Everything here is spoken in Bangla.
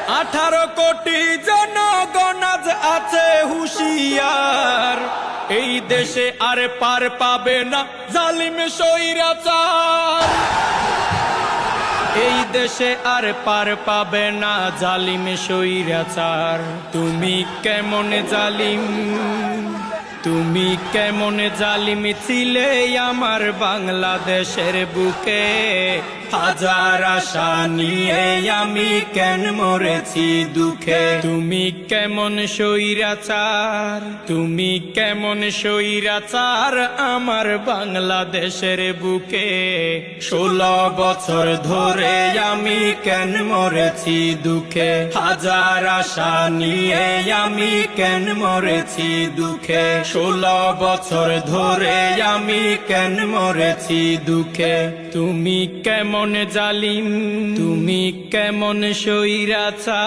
18 কোটি জনগণ আজ আছে হুঁশিয়ার, এই দেশে আর পার পাবে না জালিম স্বৈরাচার। এই দেশে আর পার পাবে না জালিম স্বৈরাচার। তুমি কেমন জালিম, তুমি কেমন জালিম ছিলে আমার বাংলাদেশের বুকে। হাজার আশা নিয়ে আমি কেন মরেছি দুঃখে। তুমি কেমন স্বৈরাচার, তুমি কেমন স্বৈরাচার আমার বাংলাদেশের বুকে। 16 বছর ধরে আমি কেন মরেছি দুঃখে। হাজার আশা নিয়ে আমি কেন মরেছি দুঃখে। 16 বছর ধরে আমি কেন মরেছি দুঃখে। তুমি কেমন জালিম, তুমি কেমন স্বৈরাচার।